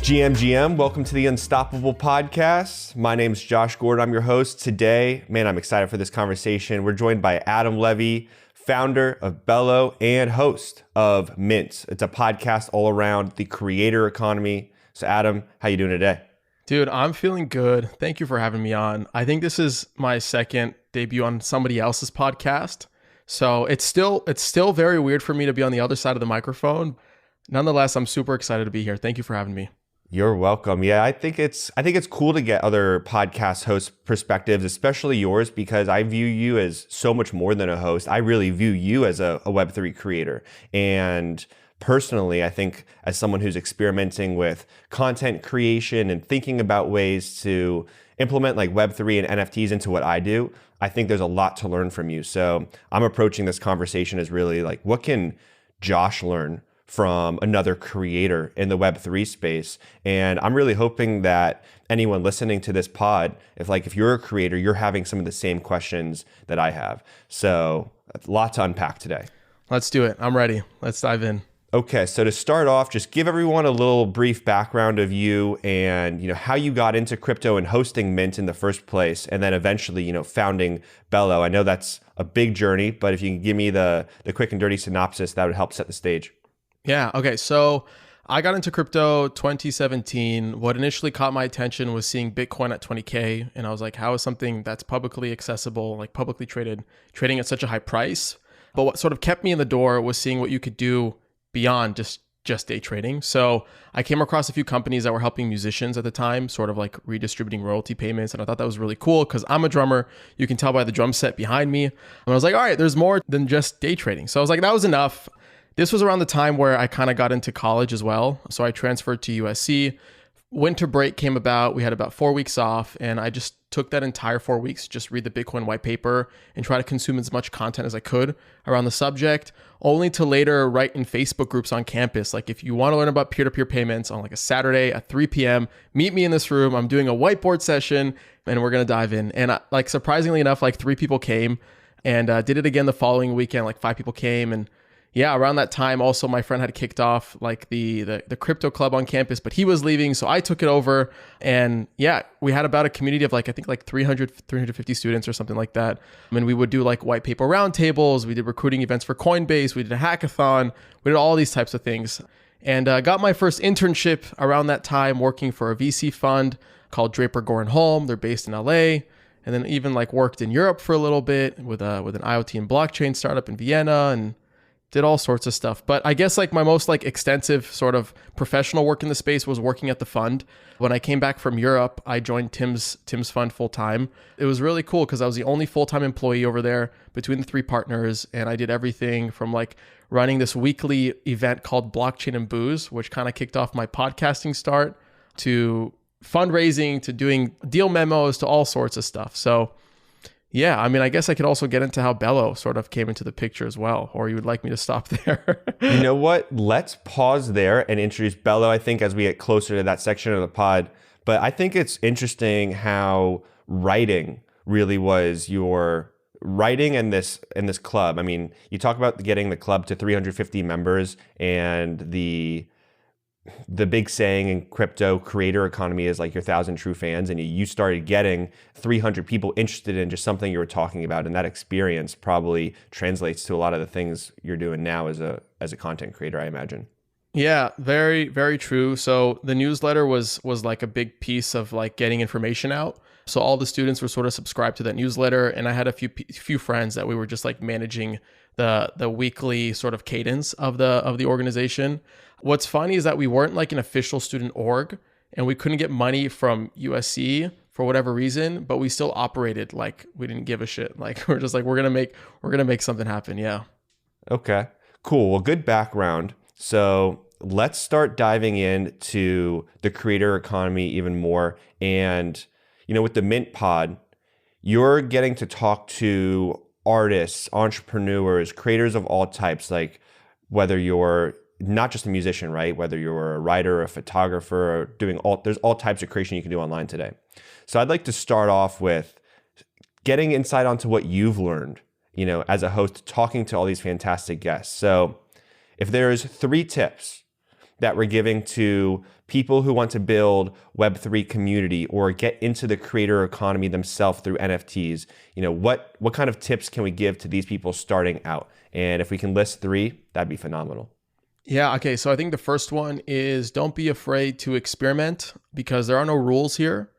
GM, welcome to the Unstoppable Podcast. My name's Josh Gordon. I'm your host today. Man, I'm excited for this conversation. We're joined by Adam Levy, founder of Bello and host of Mint. It's a podcast all around the creator economy. So Adam, how you doing today? Dude, I'm feeling good. Thank you for having me on. I think this is my second debut on somebody else's podcast. So it's still very weird for me to be on the other side of the microphone. Nonetheless, I'm super excited to be here. Thank you for having me. You're welcome. Yeah, I think it's cool to get other podcast hosts' perspectives, especially yours, because I view you as so much more than a host. I really view you as a Web3 creator. And personally, I think as someone who's experimenting with content creation and thinking about ways to implement like Web3 and NFTs into what I do, I think there's a lot to learn from you. So I'm approaching this conversation as really like, what can Josh learn from another creator in the Web3 space? And I'm really hoping that anyone listening to this pod, if you're a creator, you're having some of the same questions that I have. So a lot to unpack today. Let's do it. I'm ready. Let's dive in. Okay, so to start off, just give everyone a little brief background of you and how you got into crypto and hosting Mint in the first place, and then eventually founding Bello. I know that's a big journey, but if you can give me the quick and dirty synopsis, that would help set the stage. Yeah. Okay. So I got into crypto 2017. What initially caught my attention was seeing Bitcoin at 20K. And I was like, how is something that's publicly accessible, like publicly traded, trading at such a high price? But what sort of kept me in the door was seeing what you could do beyond just day trading. So I came across a few companies that were helping musicians at the time, sort of like redistributing royalty payments. And I thought that was really cool because I'm a drummer. You can tell by the drum set behind me. And I was like, all right, there's more than just day trading. So I was like, that was enough. This was around the time where I kind of got into college as well. So I transferred to USC. Winter break came about. We had about 4 weeks off. And I just took that entire 4 weeks, just read the Bitcoin white paper and try to consume as much content as I could around the subject, only to later write in Facebook groups on campus. Like, if you want to learn about peer-to-peer payments on like a Saturday at 3 p.m., meet me in this room. I'm doing a whiteboard session and we're going to dive in. And surprisingly enough, 3 people came and did it again the following weekend. 5 people came. And yeah, around that time, also my friend had kicked off the crypto club on campus, but he was leaving, so I took it over. And yeah, we had about a community of 350 students or something like that. I mean, we would do white paper roundtables, we did recruiting events for Coinbase, we did a hackathon, we did all these types of things. And got my first internship around that time working for a VC fund called Draper Goren Holm. They're based in LA. And then even worked in Europe for a little bit with an IoT and blockchain startup in Vienna, and did all sorts of stuff. But I guess my most extensive sort of professional work in the space was working at the fund. When I came back from Europe, I joined Tim's fund full time. It was really cool because I was the only full-time employee over there between the 3 partners. And I did everything from running this weekly event called Blockchain and Booze, which kind of kicked off my podcasting start, to fundraising, to doing deal memos, to all sorts of stuff. So yeah, I mean, I guess I could also get into how Bello sort of came into the picture as well, or you would like me to stop there? You know what? Let's pause there and introduce Bello, I think, as we get closer to that section of the pod. But I think it's interesting how writing really was your writing in this club. I mean, you talk about getting the club to 350 members, and the big saying in crypto creator economy is your 1,000 true fans, and you started getting 300 people interested in just something you were talking about, and that experience probably translates to a lot of the things you're doing now as a content creator, I imagine. Yeah, very, very true. So the newsletter was a big piece of getting information out. So all the students were sort of subscribed to that newsletter, and I had a few friends that we were just managing the weekly sort of cadence of the organization. What's funny is that we weren't an official student org, and we couldn't get money from USC for whatever reason, but we still operated we didn't give a shit. We're just we're gonna make something happen. Yeah. Okay, cool. Well, good background. So let's start diving into the creator economy even more. And with the Mint pod, you're getting to talk to artists, entrepreneurs, creators of all types, whether you're not just a musician, right? Whether you're a writer, a photographer, there's all types of creation you can do online today. So I'd like to start off with getting insight onto what you've learned, as a host, talking to all these fantastic guests. So if there's 3 tips that we're giving to people who want to build Web3 community or get into the creator economy themselves through NFTs? What kind of tips can we give to these people starting out? And if we can list 3, that'd be phenomenal. Yeah, okay. So I think the first one is don't be afraid to experiment, because there are no rules here.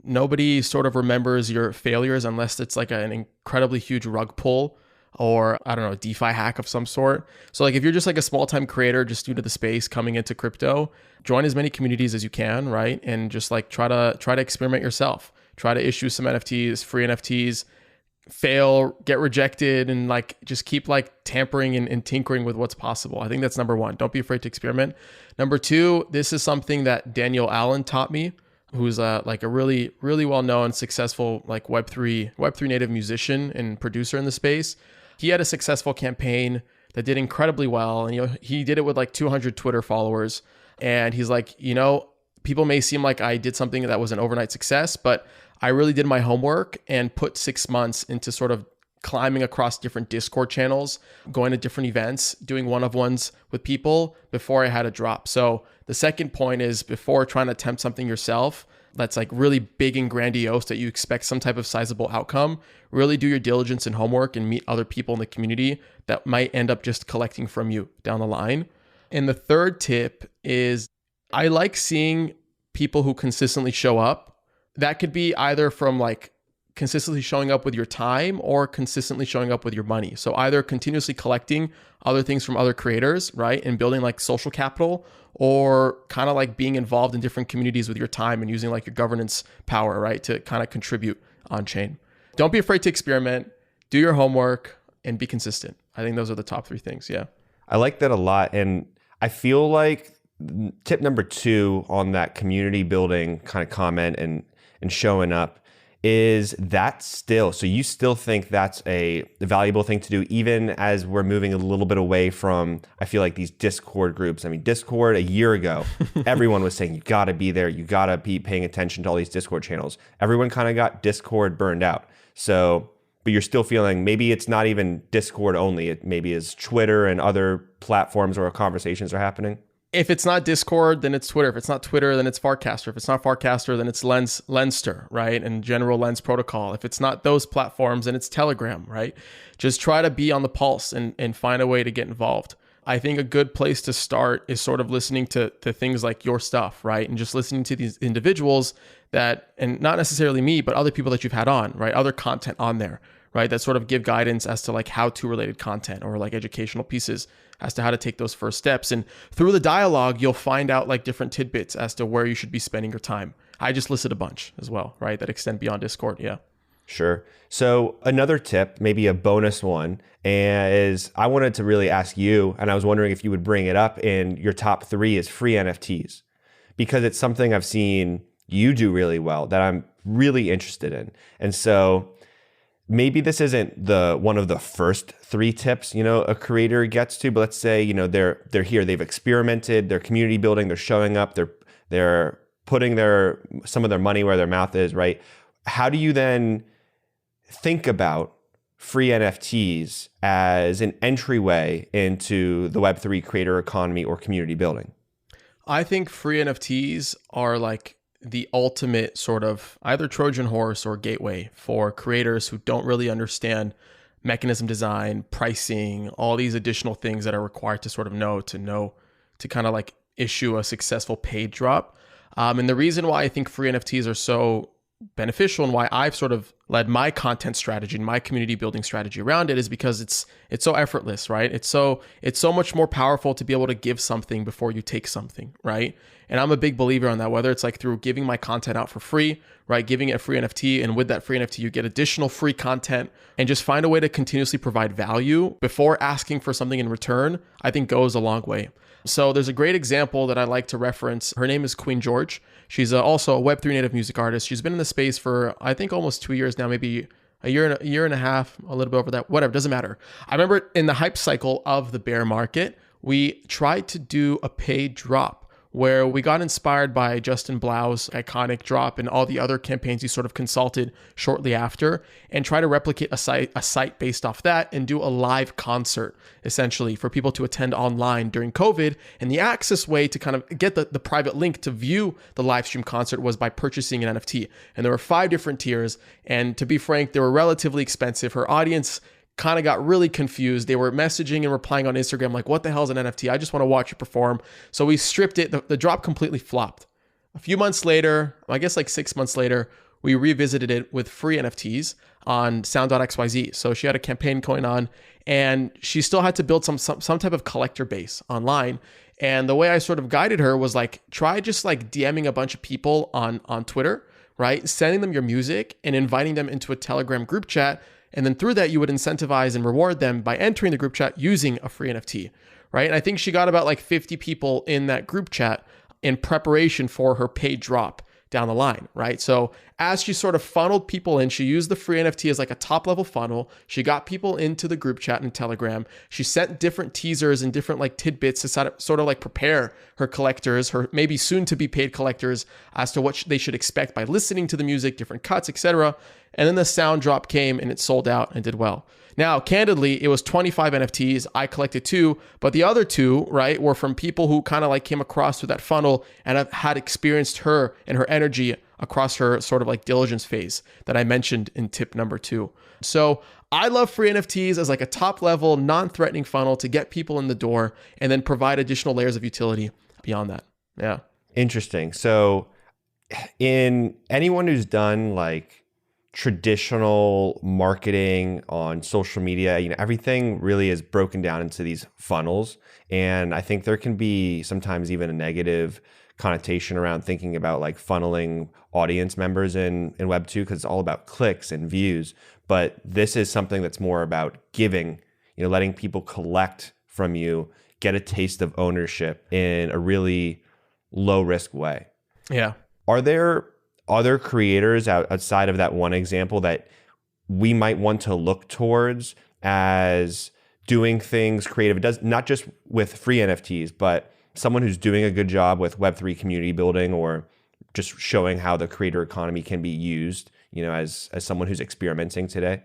Nobody sort of remembers your failures unless it's like an incredibly huge rug pull or, I don't know, DeFi hack of some sort. So like if you're just like a small time creator just due to the space coming into crypto, join as many communities as you can, right? And just like try to experiment yourself. Try to issue some NFTs, free NFTs, fail, get rejected, and like just keep like tampering and tinkering with what's possible. I think that's number 1. Don't be afraid to experiment. Number 2, this is something that Daniel Allen taught me, who's like a really, really well-known, successful like Web3 native musician and producer in the space. He had a successful campaign that did incredibly well. And he did it with like 200 Twitter followers. And he's like, people may seem like I did something that was an overnight success, but I really did my homework and put 6 months into sort of climbing across different Discord channels, going to different events, doing one-of-ones with people before I had a drop. So the second point is, before trying to attempt something yourself that's like really big and grandiose that you expect some type of sizable outcome, really do your diligence and homework and meet other people in the community that might end up just collecting from you down the line. And the third tip is, I like seeing people who consistently show up. That could be either from like consistently showing up with your time or consistently showing up with your money. So either continuously collecting other things from other creators, right? And building like social capital, or kind of like being involved in different communities with your time and using like your governance power, right? To kind of contribute on chain. Don't be afraid to experiment, do your homework, and be consistent. I think those are the top 3 things. Yeah. I like that a lot. And I feel like tip number 2 on that community building kind of comment and showing up is that still, so you still think that's a valuable thing to do, even as we're moving a little bit away from, I feel like, these Discord groups. I mean, Discord a year ago, everyone was saying, you got to be there. You got to be paying attention to all these Discord channels. Everyone kind of got Discord burned out. So, but you're still feeling maybe it's not even Discord only. It maybe is Twitter and other platforms where conversations are happening. If it's not Discord, then it's Twitter. If it's not Twitter, then it's Farcaster. If it's not Farcaster, then it's Lenster, right? And general Lens protocol. If it's not those platforms, then it's Telegram, right? Just try to be on the pulse and find a way to get involved. I think a good place to start is sort of listening to things like your stuff, right? And just listening to these individuals that, and not necessarily me, but other people that you've had on, right? Other content on there, right? That sort of give guidance as to like how to related content or like educational pieces as to how to take those first steps. And through the dialogue, you'll find out like different tidbits as to where you should be spending your time. I just listed a bunch as well, right? That extend beyond Discord. Yeah. Sure. So another tip, maybe a bonus one, is I wanted to really ask you, and I was wondering if you would bring it up in your top 3, is free NFTs, because it's something I've seen you do really well that I'm really interested in. And so maybe this isn't one of the first 3 tips, a creator gets to, but let's say, they're here, they've experimented, they're community building, they're showing up, they're putting some of their money where their mouth is, right? How do you then think about free NFTs as an entryway into the Web3 creator economy or community building? I think free NFTs are like the ultimate sort of either Trojan horse or gateway for creators who don't really understand mechanism design, pricing, all these additional things that are required to sort of know to kind of like issue a successful paid drop. And the reason why I think free NFTs are so beneficial and why I've sort of led my content strategy and my community building strategy around it is because it's so effortless, right? It's so much more powerful to be able to give something before you take something, right? And I'm a big believer on that, whether it's like through giving my content out for free, right? Giving it a free NFT, and with that free NFT, you get additional free content, and just find a way to continuously provide value before asking for something in return, I think goes a long way. So there's a great example that I like to reference. Her name is Queen George. She's also a Web3 native music artist. She's been in the space for, I think, almost 2 years now, maybe a year and a half, a little bit over that, whatever, doesn't matter. I remember in the hype cycle of the bear market, we tried to do a paid drop where we got inspired by Justin Blau's iconic drop and all the other campaigns he sort of consulted shortly after, and try to replicate a site based off that and do a live concert essentially for people to attend online during COVID. And the access way to kind of get the private link to view the live stream concert was by purchasing an NFT. And there were 5 different tiers. And to be frank, they were relatively expensive. Her audience kind of got really confused. They were messaging and replying on Instagram like, what the hell is an NFT? I just want to watch you perform. So we stripped it. The drop completely flopped. A few months later, I guess like 6 months later, we revisited it with free NFTs on sound.xyz. So she had a campaign going on and she still had to build some type of collector base online. And the way I sort of guided her was like, try just like DMing a bunch of people on Twitter, right? Sending them your music and inviting them into a Telegram group chat. And then through that, you would incentivize and reward them by entering the group chat using a free NFT, right? And I think she got about like 50 people in that group chat in preparation for her paid drop down the line, right? So as she sort of funneled people in, she used the free NFT as like a top level funnel. She got people into the group chat in Telegram. She sent different teasers and different like tidbits to sort of like prepare her collectors, her maybe soon to be paid collectors, as to what they should expect by listening to the music, different cuts, etc. And then the sound drop came and it sold out and did well. Now, candidly, it was 25 NFTs. I collected 2, but the other 2, right, were from people who kind of like came across through that funnel and have had experienced her and her energy across her sort of like diligence phase that I mentioned in tip number 2. So I love free NFTs as like a top level, non-threatening funnel to get people in the door and then provide additional layers of utility beyond that. Yeah. Interesting. So in anyone who's done like traditional marketing on social media, everything really is broken down into these funnels. And I think there can be sometimes even a negative connotation around thinking about like funneling audience members in Web2 because it's all about clicks and views. But this is something that's more about giving, letting people collect from you, get a taste of ownership in a really low risk way. Yeah. Are there other creators outside of that one example that we might want to look towards as doing things creative? It does not just with free NFTs, but someone who's doing a good job with Web3 community building or just showing how the creator economy can be used, as someone who's experimenting today?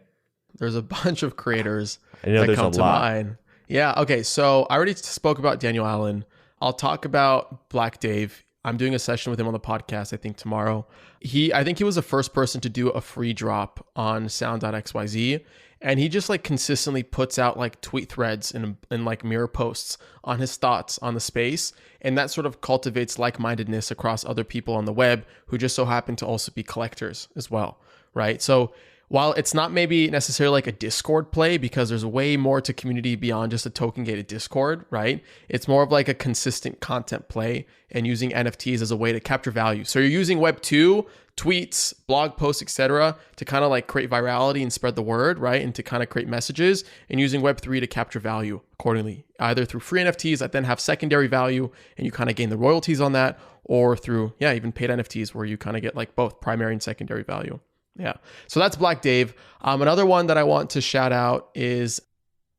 There's a bunch of creators I know that there's come a to lot. mind. Yeah. Okay. So I already spoke about Daniel Allen. I'll talk about Black Dave. I'm doing a session with him on the podcast, I think tomorrow. I think he was the first person to do a free drop on sound.xyz. And he just like consistently puts out like tweet threads and like mirror posts on his thoughts on the space. And that sort of cultivates like-mindedness across other people on the web who just so happen to also be collectors as well, right? So while it's not maybe necessarily like a Discord play because there's way more to community beyond just a token gated Discord, right? It's more of like a consistent content play and using NFTs as a way to capture value. So you're using Web2, tweets, blog posts, etc., to kind of like create virality and spread the word, right? And to kind of create messages, and using Web3 to capture value accordingly, either through free NFTs that then have secondary value and you kind of gain the royalties on that, or through, even paid NFTs where you kind of get like both primary and secondary value. Yeah. So that's Black Dave. Another one that I want to shout out is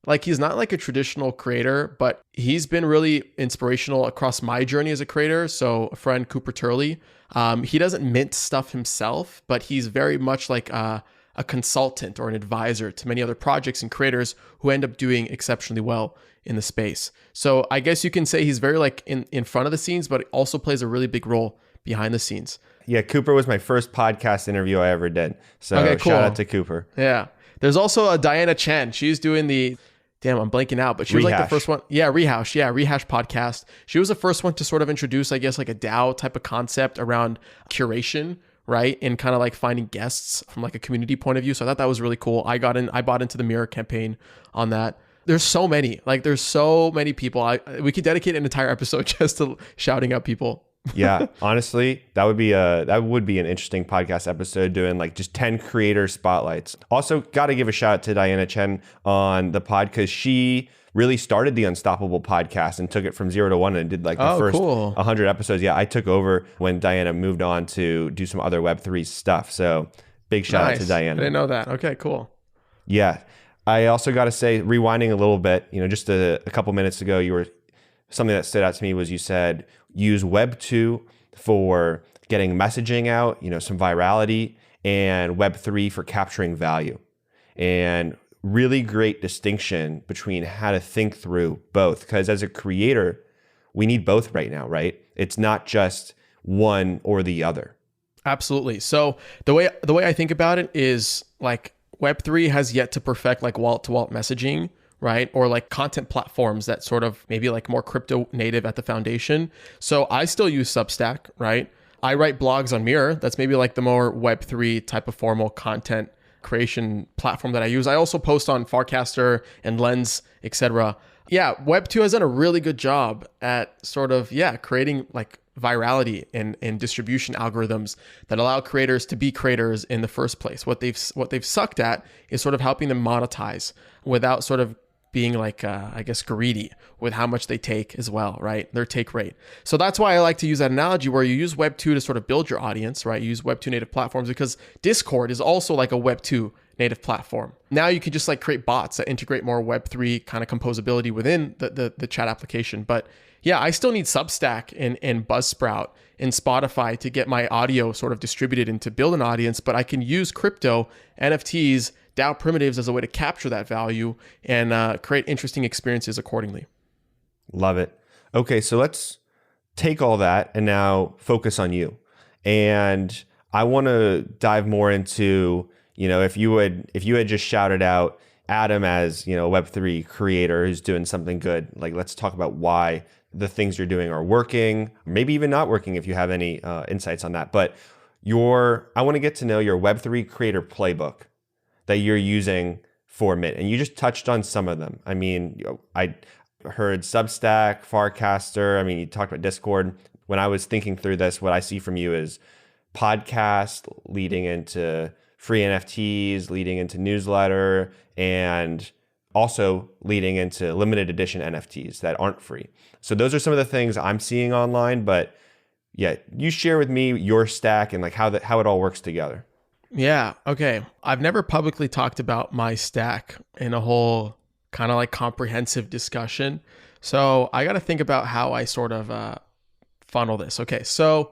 like, he's not like a traditional creator, but he's been really inspirational across my journey as a creator. So a friend, Cooper Turley, he doesn't mint stuff himself, but he's very much like a consultant or an advisor to many other projects and creators who end up doing exceptionally well in the space. So I guess you can say he's very like in front of the scenes, but also plays a really big role behind the scenes. Yeah, Cooper was my first podcast interview I ever did. So okay, cool. Shout out to Cooper. Yeah. There's also a Diana Chen. She's doing I'm blanking out, but she was like the first one. Yeah, Rehash podcast. She was the first one to sort of introduce, I guess, like a DAO type of concept around curation, right? And kind of like finding guests from like a community point of view. So I thought that was really cool. I bought into the Mirror campaign on that. There's so many people. We could dedicate an entire episode just to shouting out people. Yeah, honestly, that would be an interesting podcast episode, doing like just 10 creator spotlights. Also, got to give a shout out to Diana Chen on the pod because she really started the Unstoppable podcast and took it from 0 to 1 and did like the first 100 episodes. Yeah, I took over when Diana moved on to do some other Web3 stuff. So big shout out to Diana. I didn't know that. Okay, cool. Yeah. I also got to say, rewinding a little bit, just a couple minutes ago, you were something that stood out to me was you said use Web 2 for getting messaging out, some virality, and Web 3 for capturing value. And really great distinction between how to think through both. Because as a creator, we need both right now, right? It's not just one or the other. Absolutely. So the way I think about it is like Web3 has yet to perfect like wallet-to-wallet messaging, right? Or like content platforms that sort of maybe like more crypto native at the foundation. So I still use Substack, right? I write blogs on Mirror. That's maybe like the more Web3 type of formal content creation platform that I use. I also post on Farcaster and Lens, etc. Yeah, Web2 has done a really good job at sort of, creating like virality and distribution algorithms that allow creators to be creators in the first place. What they've sucked at is sort of helping them monetize without sort of being like, greedy with how much they take as well, right? Their take rate. So that's why I like to use that analogy where you use Web 2 to sort of build your audience, right? You use Web 2 native platforms because Discord is also like a Web 2 native platform. Now you can just like create bots that integrate more Web 3 kind of composability within the chat application. But yeah, I still need Substack and Buzzsprout and Spotify to get my audio sort of distributed and to build an audience, but I can use crypto, NFTs, DAO primitives as a way to capture that value and create interesting experiences accordingly. Love it. Okay, so let's take all that and now focus on you. And I want to dive more into, if you had just shouted out Adam as, a Web3 creator who's doing something good, like let's talk about why the things you're doing are working, maybe even not working if you have any insights on that. But I want to get to know your Web3 creator playbook that you're using for Mint. And you just touched on some of them. I mean, I heard Substack, Farcaster. I mean, you talked about Discord. When I was thinking through this, what I see from you is podcast leading into free NFTs, leading into newsletter, and also leading into limited edition NFTs that aren't free. So those are some of the things I'm seeing online. But yeah, you share with me your stack and like how it all works together. Yeah. Okay. I've never publicly talked about my stack in a whole kind of like comprehensive discussion. So I got to think about how I sort of funnel this. Okay. So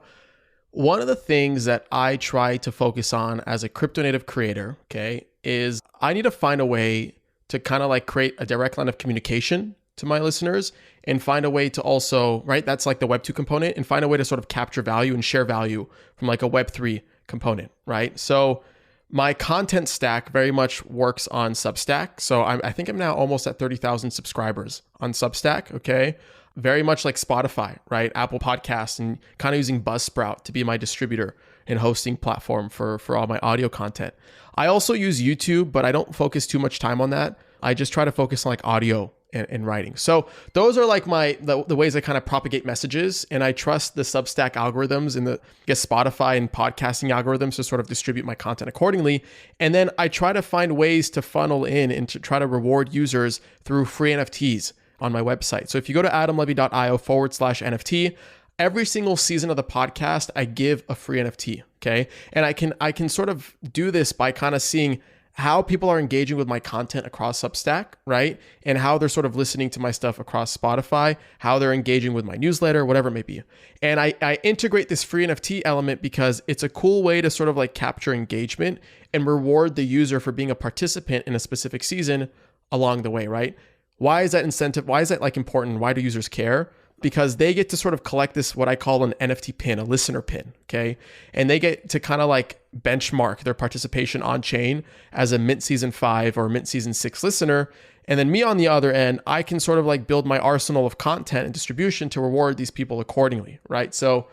one of the things that I try to focus on as a crypto native creator, okay, is I need to find a way to kind of like create a direct line of communication to my listeners and find a way to also, right? That's like the Web 2 component, and find a way to sort of capture value and share value from like a Web 3 component, right? So my content stack very much works on Substack. So I think I'm now almost at 30,000 subscribers on Substack, okay? Very much like Spotify, right? Apple Podcasts, and kind of using Buzzsprout to be my distributor and hosting platform for all my audio content. I also use YouTube, but I don't focus too much time on that. I just try to focus on like audio and writing. So those are like the ways I kind of propagate messages, and I trust the Substack algorithms and the Spotify and podcasting algorithms to sort of distribute my content accordingly. And then I try to find ways to funnel in and to try to reward users through free NFTs on my website. So if you go to adamlevy.io/NFT, every single season of the podcast, I give a free NFT. Okay. And I can sort of do this by kind of seeing how people are engaging with my content across Substack, right? And how they're sort of listening to my stuff across Spotify, how they're engaging with my newsletter, whatever it may be. And I integrate this free NFT element because it's a cool way to sort of like capture engagement and reward the user for being a participant in a specific season along the way, right? Why is that incentive? Why is that like important? Why do users care? Because they get to sort of collect this, what I call an NFT pin, a listener pin, okay? And they get to kind of like benchmark their participation on chain as a Mint Season 5 or Mint Season 6 listener. And then me on the other end, I can sort of like build my arsenal of content and distribution to reward these people accordingly, right? So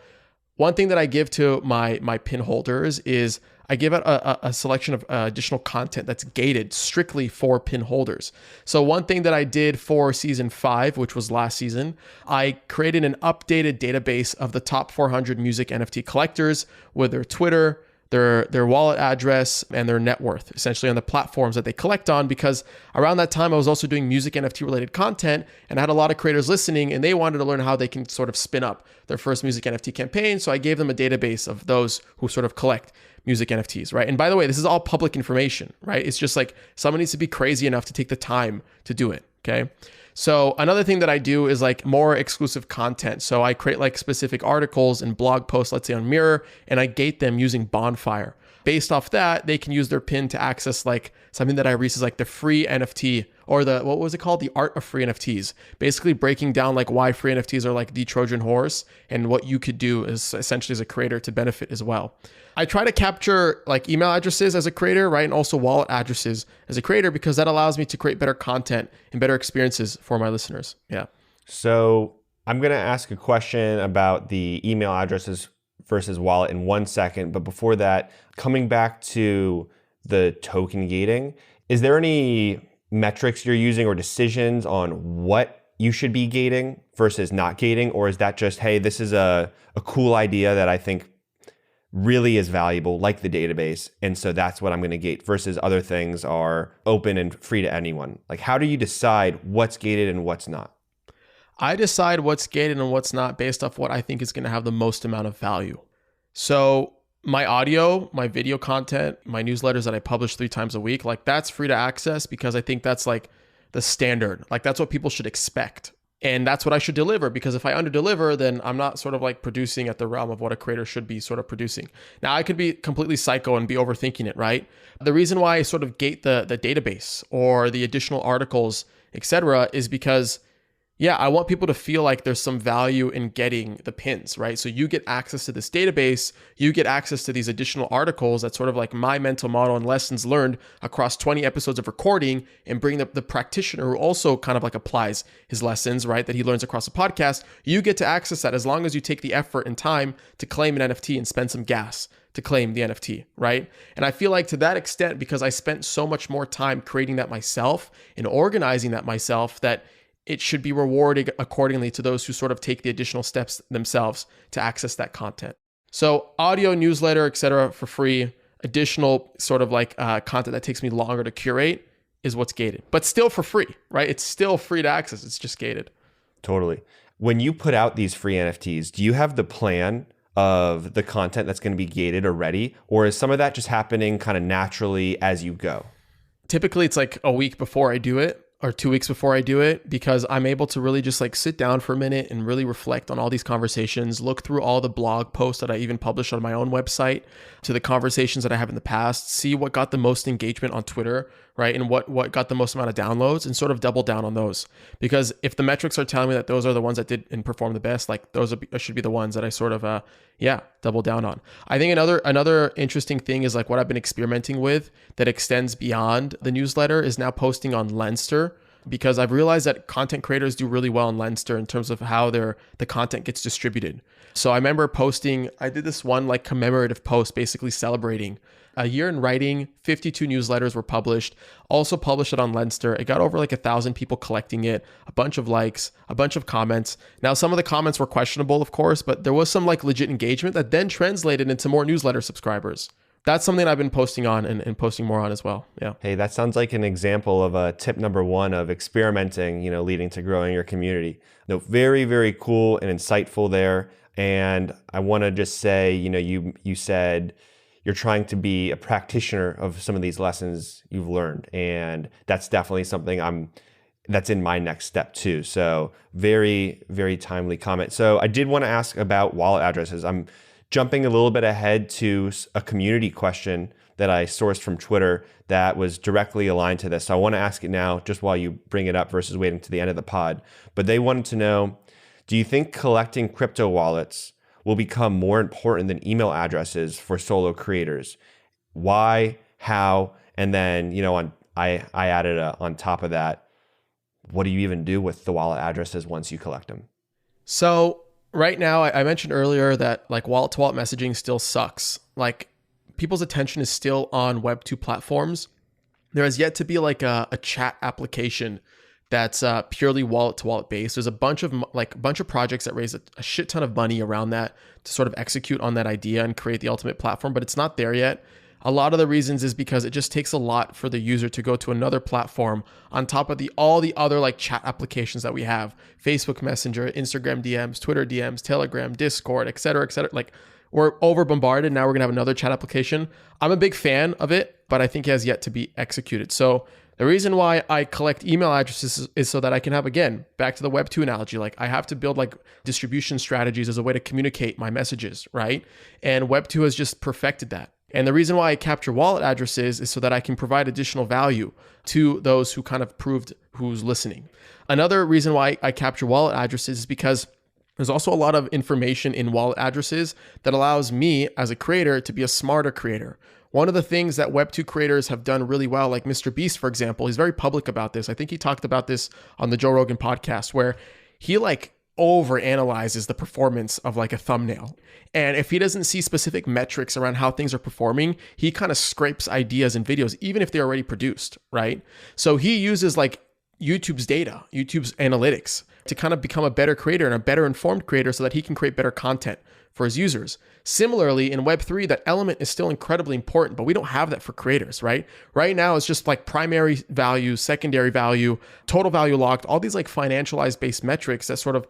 one thing that I give to my pin holders is I give out a selection of additional content that's gated strictly for pin holders. So one thing that I did for season 5, which was last season, I created an updated database of the top 400 music NFT collectors with their Twitter, their wallet address, and their net worth, essentially on the platforms that they collect on, because around that time I was also doing music NFT related content and I had a lot of creators listening and they wanted to learn how they can sort of spin up their first music NFT campaign. So I gave them a database of those who sort of collect music NFTs, right? And by the way, this is all public information, right? It's just like someone needs to be crazy enough to take the time to do it, okay? So another thing that I do is like more exclusive content. So I create like specific articles and blog posts, let's say on Mirror, and I gate them using Bonfire. Based off that, they can use their pin to access like something that I release is like the free NFT, or the, what was it called? The art of free NFTs. Basically breaking down like why free NFTs are like the Trojan horse and what you could do is essentially as a creator to benefit as well. I try to capture like email addresses as a creator, right? And also wallet addresses as a creator, because that allows me to create better content and better experiences for my listeners. Yeah. So I'm going to ask a question about the email addresses versus wallet in 1 second. But before that, coming back to the token gating, is there any metrics you're using or decisions on what you should be gating versus not gating? Or is that just, hey, this is a cool idea that I think really is valuable, like the database, and so that's what I'm going to gate, versus other things are open and free to anyone? Like, how do you decide what's gated and what's not? I decide what's gated and what's not based off what I think is going to have the most amount of value. So my audio, my video content, my newsletters that I publish 3 times a week, like that's free to access because I think that's like the standard. Like that's what people should expect. And that's what I should deliver, because if I underdeliver, then I'm not sort of like producing at the realm of what a creator should be sort of producing. Now, I could be completely psycho and be overthinking it, right? The reason why I sort of gate the database or the additional articles, etc., is because yeah, I want people to feel like there's some value in getting the pins, right? So you get access to this database, you get access to these additional articles. That's sort of like my mental model and lessons learned across 20 episodes of recording, and bring the practitioner who also kind of like applies his lessons, right? That he learns across the podcast. You get to access that as long as you take the effort and time to claim an NFT and spend some gas to claim the NFT, right? And I feel like to that extent, because I spent so much more time creating that myself and organizing that myself, that it should be rewarded accordingly to those who sort of take the additional steps themselves to access that content. So audio, newsletter, etc., for free. Additional sort of like content that takes me longer to curate is what's gated, but still for free, right? It's still free to access. It's just gated. Totally. When you put out these free NFTs, do you have the plan of the content that's going to be gated already? Or is some of that just happening kind of naturally as you go? Typically, it's like a week before I do it, or 2 weeks before I do it, because I'm able to really just like sit down for a minute and really reflect on all these conversations, look through all the blog posts that I even published on my own website, to the conversations that I have in the past, see what got the most engagement on Twitter, right? And what got the most amount of downloads, and sort of double down on those. Because if the metrics are telling me that those are the ones that did and perform the best, like those should be the ones that I sort of, double down on. I think another interesting thing is like what I've been experimenting with that extends beyond the newsletter is now posting on Lenster, because I've realized that content creators do really well on Lenster in terms of how the content gets distributed. So I remember I did this one like commemorative post basically celebrating a year in writing. 52 newsletters were published, also published it on Lenster. It got over like 1,000 people collecting it, a bunch of likes, a bunch of comments. Now, some of the comments were questionable, of course, but there was some like legit engagement that then translated into more newsletter subscribers. That's something I've been posting on and posting more on as well. Yeah. Hey, that sounds like an example of a tip number 1 of experimenting, leading to growing your community. No, very, very cool and insightful there. And I want to just say, you said you're trying to be a practitioner of some of these lessons you've learned. And that's definitely something that's in my next step too. So very, very timely comment. So I did want to ask about wallet addresses. I'm jumping a little bit ahead to a community question that I sourced from Twitter that was directly aligned to this. So I want to ask it now, just while you bring it up versus waiting to the end of the pod. But they wanted to know, do you think collecting crypto wallets will become more important than email addresses for solo creators? Why, how, and then, I added on top of that, what do you even do with the wallet addresses once you collect them? So right now, I mentioned earlier that like wallet-to-wallet messaging still sucks. Like people's attention is still on Web2 platforms. There has yet to be like a chat application that's purely wallet-to-wallet based. There's a bunch of projects that raise a shit ton of money around that to sort of execute on that idea and create the ultimate platform, but it's not there yet. A lot of the reasons is because it just takes a lot for the user to go to another platform on top of all the other like chat applications that we have: Facebook Messenger, Instagram DMs, Twitter DMs, Telegram, Discord, et cetera, et cetera. Like we're over bombarded. Now we're gonna have another chat application. I'm a big fan of it, but I think it has yet to be executed. So The reason why I collect email addresses is so that I can have, again, back to the Web2 analogy, like I have to build like distribution strategies as a way to communicate my messages, right? And Web2 has just perfected that. And the reason why I capture wallet addresses is so that I can provide additional value to those who kind of proved who's listening. Another reason why I capture wallet addresses is because there's also a lot of information in wallet addresses that allows me as a creator to be a smarter creator. One of the things that Web2 creators have done really well, like Mr. Beast, for example, he's very public about this. I think he talked about this on the Joe Rogan podcast, where he like over analyzes the performance of like a thumbnail. And if he doesn't see specific metrics around how things are performing, he kind of scrapes ideas and videos, even if they're already produced, right? So he uses like YouTube's data, YouTube's analytics to kind of become a better creator and a better informed creator so that he can create better content for his users. Similarly, in Web3, that element is still incredibly important, but we don't have that for creators, right? Right now, it's just like primary value, secondary value, total value locked, all these like financialized based metrics that sort of,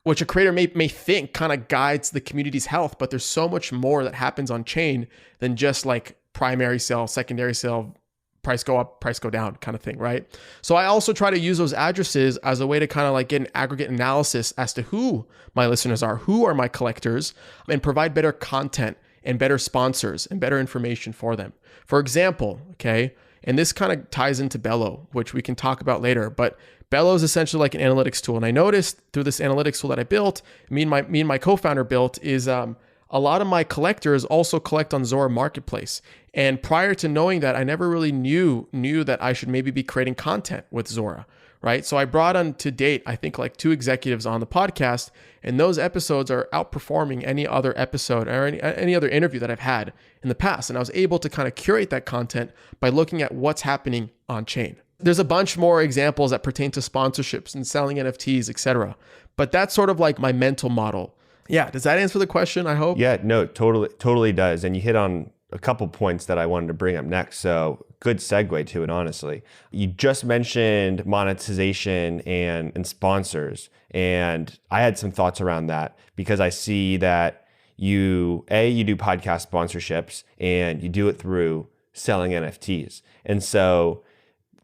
which a creator may think kind of guides the community's health, but there's so much more that happens on chain than just like primary sale, secondary sale, price go up, price go down kind of thing, right? So I also try to use those addresses as a way to kind of like get an aggregate analysis as to who my listeners are, who are my collectors, and provide better content and better sponsors and better information for them. For example, okay, and this kind of ties into Bello, which we can talk about later, but Bello is essentially like an analytics tool. And I noticed through this analytics tool that I built, me and my co-founder built, is a lot of my collectors also collect on Zora Marketplace. And prior to knowing that, I never really knew that I should maybe be creating content with Zora, right? So I brought on to date, I think like 2 executives on the podcast, and those episodes are outperforming any other episode or any other interview that I've had in the past. And I was able to kind of curate that content by looking at what's happening on chain. There's a bunch more examples that pertain to sponsorships and selling NFTs, etc. But that's sort of like my mental model. Yeah, does that answer the question, I hope? Yeah, no, totally does. And you hit on a couple points that I wanted to bring up next. So good segue to it, honestly. You just mentioned monetization and sponsors. And I had some thoughts around that because I see that you do podcast sponsorships and you do it through selling NFTs. And so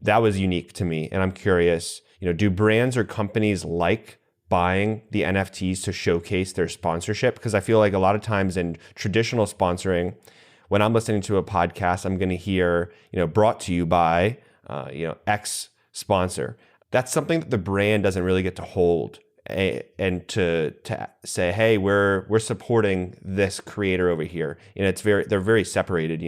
that was unique to me. And I'm curious, do brands or companies like buying the NFTs to showcase their sponsorship? Because I feel like a lot of times in traditional sponsoring, when I'm listening to a podcast, I'm going to hear, brought to you by, X sponsor. That's something that the brand doesn't really get to hold and to say, hey, we're supporting this creator over here. They're very separated,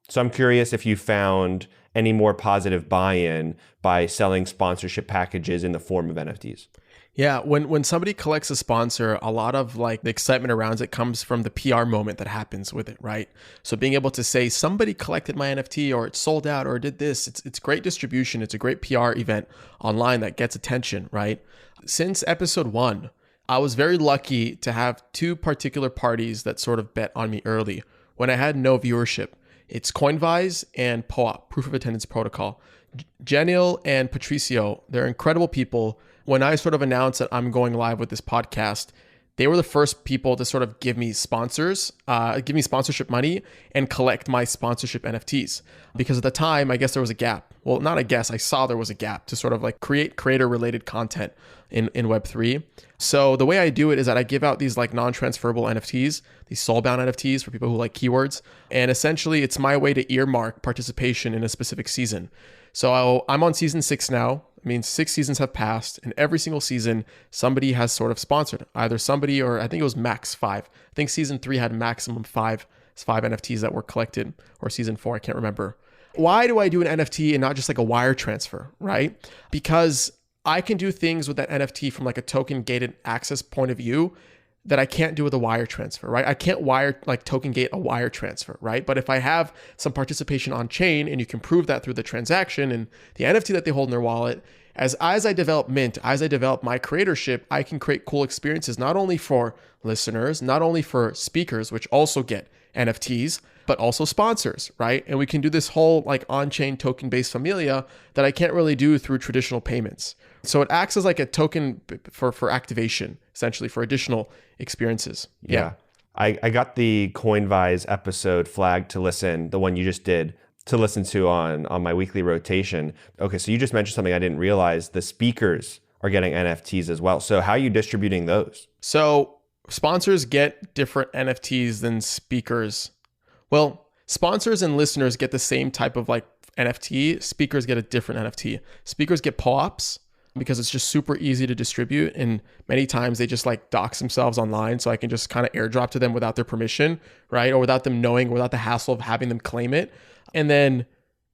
So I'm curious if you found any more positive buy-in by selling sponsorship packages in the form of NFTs. Yeah, when somebody collects a sponsor, a lot of like the excitement around it comes from the PR moment that happens with it, right? So being able to say somebody collected my NFT or it sold out or did this, it's great distribution. It's a great PR event online that gets attention, right? Since episode 1, I was very lucky to have 2 particular parties that sort of bet on me early when I had no viewership. It's Coinvise and POAP, Proof of Attendance Protocol. Janil and Patricio, they're incredible people. When I sort of announced that I'm going live with this podcast, they were the first people to sort of give me sponsorship money and collect my sponsorship NFTs. Because at the time, I guess there was a gap. Well, not I guess, I saw there was a gap to sort of like create creator-related content in Web3. So the way I do it is that I give out these like non-transferable NFTs, these soul-bound NFTs for people who like keywords. And essentially, it's my way to earmark participation in a specific season. So I'm on season 6 now. I mean, 6 seasons have passed, and every single season, somebody has sort of sponsored. Either somebody or I think it was max 5. I think season 3 had maximum 5 NFTs that were collected, or season 4, I can't remember. Why do I do an NFT and not just like a wire transfer, right? Because I can do things with that NFT from like a token gated access point of view that I can't do with a wire transfer, right? I can't token gate a wire transfer, right? But if I have some participation on chain and you can prove that through the transaction and the NFT that they hold in their wallet, as I develop Mint, as I develop my creatorship, I can create cool experiences, not only for listeners, not only for speakers, which also get NFTs, but also sponsors, right? And we can do this whole like on-chain token-based familia that I can't really do through traditional payments. So it acts as like a token for activation, essentially for additional experiences. Yeah. I got the Coinvise episode flagged to listen, the one you just did. to listen to on my weekly rotation. Okay, so you just mentioned something I didn't realize. The speakers are getting NFTs as well. So how are you distributing those? So sponsors get different NFTs than speakers. Well, sponsors and listeners get the same type of like NFT. Speakers get a different NFT. Speakers get POAPs because it's just super easy to distribute. And many times they just like dox themselves online. So I can just kind of airdrop to them without their permission, right? Or without them knowing, without the hassle of having them claim it. And then,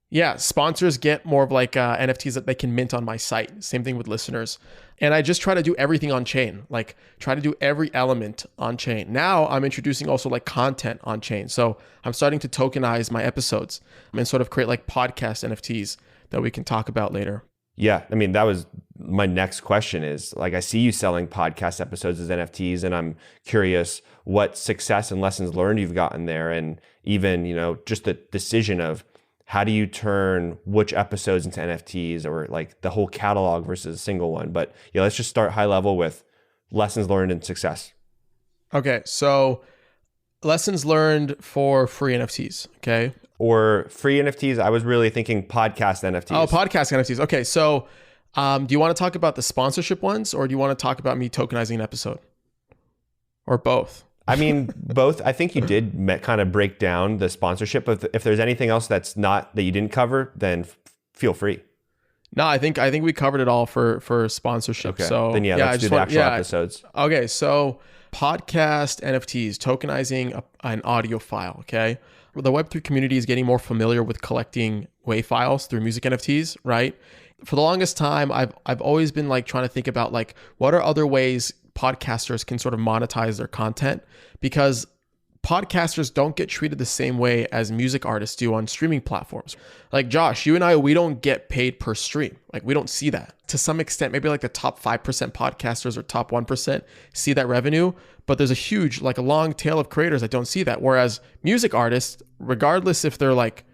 yeah, sponsors get more of like NFTs that they can mint on my site. Same thing with listeners. And I just try to do everything on chain, like try to do every element on chain. Now I'm introducing also like content on chain. So I'm starting to tokenize my episodes and sort of create like podcast NFTs that we can talk about later. Yeah, I mean, that was my next question is like, I see you selling podcast episodes as NFTs, and I'm curious what success and lessons learned you've gotten there. And even, just the decision of how do you turn which episodes into NFTs, or like the whole catalog versus a single one. But yeah, let's just start high level with lessons learned and success. Okay, so lessons learned for free NFTs, okay? Or free NFTs. I was really thinking podcast NFTs. Oh, podcast NFTs. Okay, so do you want to talk about the sponsorship ones, or do you want to talk about me tokenizing an episode? Or both? I mean, both. I think you did kind of break down the sponsorship, but if there's anything else that you didn't cover, then feel free. No, I think we covered it all for sponsorship. Okay. So then let's do the actual episodes. Okay, so podcast NFTs, tokenizing an audio file. Okay, the Web3 community is getting more familiar with collecting WAV files through music NFTs, right? For the longest time, I've always been like trying to think about like what are other ways podcasters can sort of monetize their content, because podcasters don't get treated the same way as music artists do on streaming platforms. Like Josh, you and I, we don't get paid per stream. Like we don't see that. To some extent, maybe like the top 5% podcasters or top 1% see that revenue, but there's a huge, like a long tail of creators that don't see that. Whereas music artists, regardless if they're like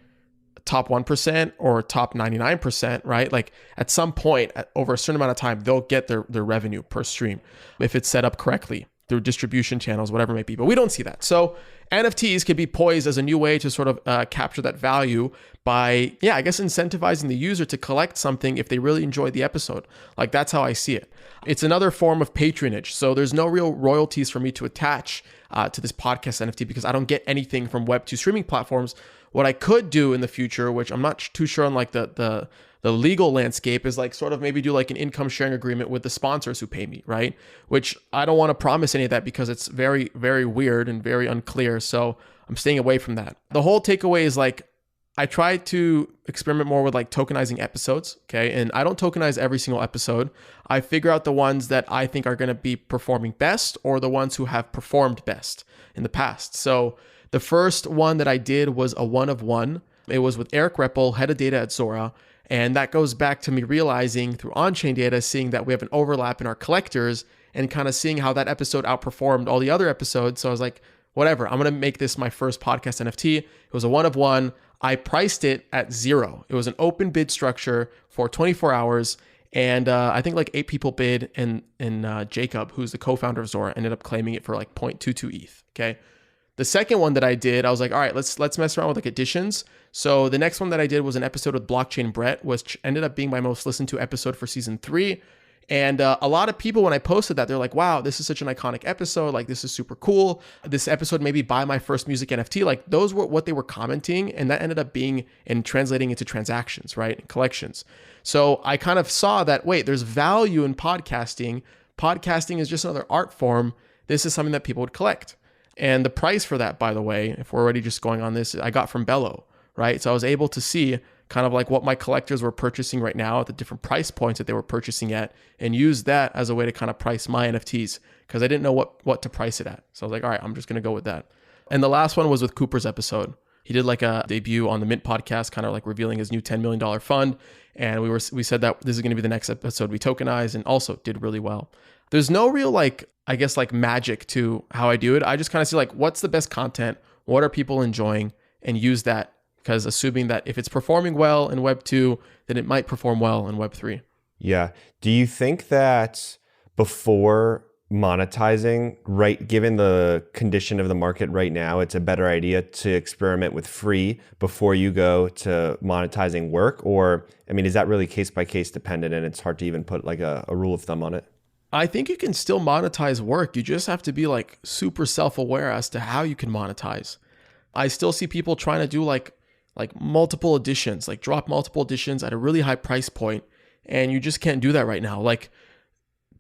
top 1% or top 99%, right? Like at some point over a certain amount of time, they'll get their revenue per stream if it's set up correctly through distribution channels, whatever it may be. But we don't see that. So NFTs can be poised as a new way to sort of capture that value by, I guess, incentivizing the user to collect something if they really enjoyed the episode. Like that's how I see it. It's another form of patronage. So there's no real royalties for me to attach to this podcast NFT because I don't get anything from Web2 streaming platforms. What I could do in the future, which I'm not too sure on like the legal landscape, is like sort of maybe do like an income sharing agreement with the sponsors who pay me, right? Which I don't want to promise any of that because it's very, very weird and very unclear. So I'm staying away from that. The whole takeaway is like, I try to experiment more with like tokenizing episodes, okay? And I don't tokenize every single episode. I figure out the ones that I think are going to be performing best or the ones who have performed best in the past. So the first one that I did was a 1 of 1. It was with Eric Reppel, head of data at Zora. And that goes back to me realizing through on-chain data, seeing that we have an overlap in our collectors and kind of seeing how that episode outperformed all the other episodes. So I was like, whatever, I'm going to make this my first podcast NFT. It was a 1 of 1. I priced it at 0. It was an open bid structure for 24 hours. And I think like 8 people bid, and Jacob, who's the co-founder of Zora, ended up claiming it for like 0.22 ETH. Okay. The second one that I did, I was like, all right, let's mess around with like additions. So the next one that I did was an episode with Blockchain Brett, which ended up being my most listened to episode for season 3. And a lot of people, when I posted that, they're like, wow, this is such an iconic episode. Like, this is super cool. This episode maybe buy my first music NFT. Like, those were what they were commenting. And that ended up being and translating into transactions, right? And collections. So I kind of saw that, wait, there's value in podcasting. Podcasting is just another art form. This is something that people would collect. And the price for that, by the way, if we're already just going on this, I got from Bello, right? So I was able to see kind of like what my collectors were purchasing right now at the different price points that they were purchasing at, and use that as a way to kind of price my NFTs because I didn't know what to price it at. So I was like, all right, I'm just going to go with that. And the last one was with Cooper's episode. He did like a debut on the Mint podcast, kind of like revealing his new $10 million fund. And we said that this is going to be the next episode we tokenized, and also did really well. There's no real like, I guess like magic to how I do it. I just kind of see like, what's the best content? What are people enjoying? And use that, because assuming that if it's performing well in Web 2, then it might perform well in Web 3. Yeah. Do you think that before monetizing, right? Given the condition of the market right now, it's a better idea to experiment with free before you go to monetizing work? Or, I mean, is that really case by case dependent and it's hard to even put like a rule of thumb on it? I think you can still monetize work. You just have to be like super self-aware as to how you can monetize. I still see people trying to do like multiple editions, like drop multiple editions at a really high price point, and you just can't do that right now. Like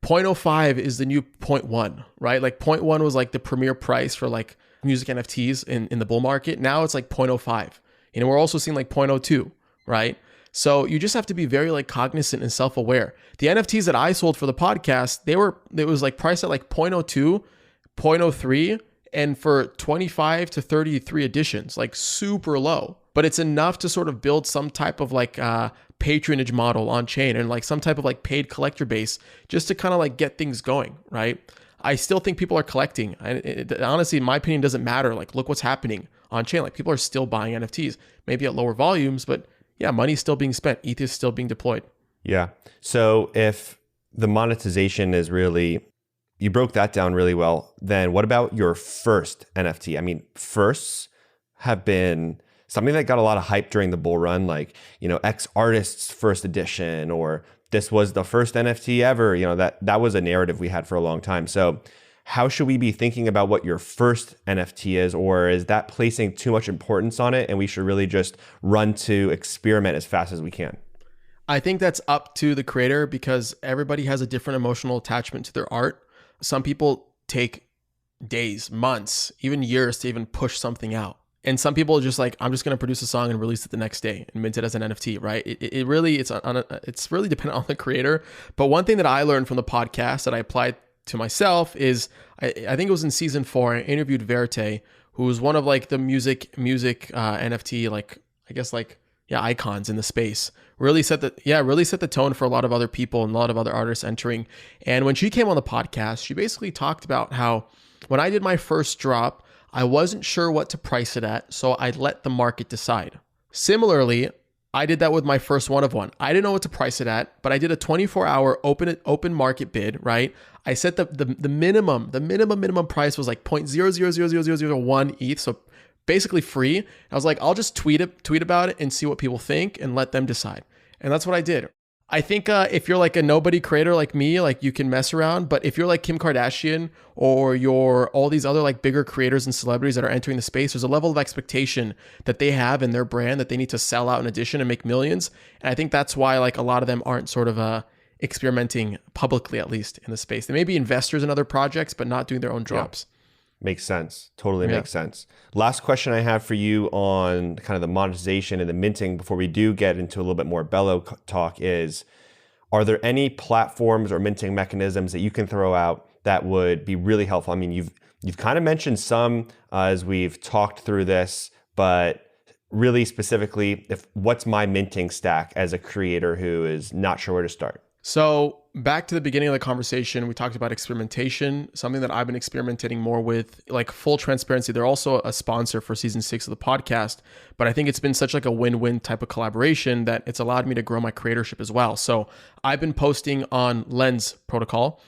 0.05 is the new 0.1, right? Like 0.1 was like the premier price for like music NFTs in the bull market. Now it's like 0.05. And we're also seeing like 0.02, right? So you just have to be very like cognizant and self-aware. The NFTs that I sold for the podcast, it was like priced at like 0.02, 0.03, and for 25 to 33 editions, like super low. But it's enough to sort of build some type of like patronage model on chain and like some type of like paid collector base just to kind of like get things going, right? I still think people are collecting. Honestly, in my opinion, doesn't matter. Like, look what's happening on chain. Like, people are still buying NFTs, maybe at lower volumes, but yeah, money's still being spent. ETH is still being deployed. Yeah. So if the monetization is really, you broke that down really well, then what about your first NFT? I mean, firsts have been something that got a lot of hype during the bull run, like, X artist's first edition, or this was the first NFT ever. That was a narrative we had for a long time. So how should we be thinking about what your first NFT is, or is that placing too much importance on it and we should really just run to experiment as fast as we can? I think that's up to the creator because everybody has a different emotional attachment to their art. Some people take days, months, even years to even push something out. And some people are just like, I'm just going to produce a song and release it the next day and mint it as an NFT, right? It's really dependent on the creator. But one thing that I learned from the podcast that I applied to myself is, I think it was in season 4, I interviewed Verte, who was one of like the music NFT, icons in the space. Really set the tone for a lot of other people and a lot of other artists entering. And when she came on the podcast, she basically talked about how when I did my first drop, I wasn't sure what to price it at, so I let the market decide. Similarly, I did that with my first one of one. I didn't know what to price it at, but I did a 24-hour open market bid, right? I set the minimum price was like 0.000001 ETH, so basically free. I was like, I'll just tweet about it and see what people think and let them decide. And that's what I did. I think if you're like a nobody creator like me, like you can mess around. But if you're like Kim Kardashian or you're all these other like bigger creators and celebrities that are entering the space, there's a level of expectation that they have in their brand that they need to sell out an edition and make millions. And I think that's why like a lot of them aren't sort of experimenting publicly, at least in the space. They may be investors in other projects, but not doing their own drops. Yeah. Makes sense. Totally makes sense. Last question I have for you on kind of the monetization and the minting before we do get into a little bit more Bello talk is, are there any platforms or minting mechanisms that you can throw out that would be really helpful? I mean, you've kind of mentioned some as we've talked through this, but really specifically, what's my minting stack as a creator who is not sure where to start? So back to the beginning of the conversation, we talked about experimentation, something that I've been experimenting more with, like full transparency. They're also a sponsor for season 6 of the podcast, but I think it's been such like a win-win type of collaboration that it's allowed me to grow my creatorship as well. So I've been posting on Lens protocol,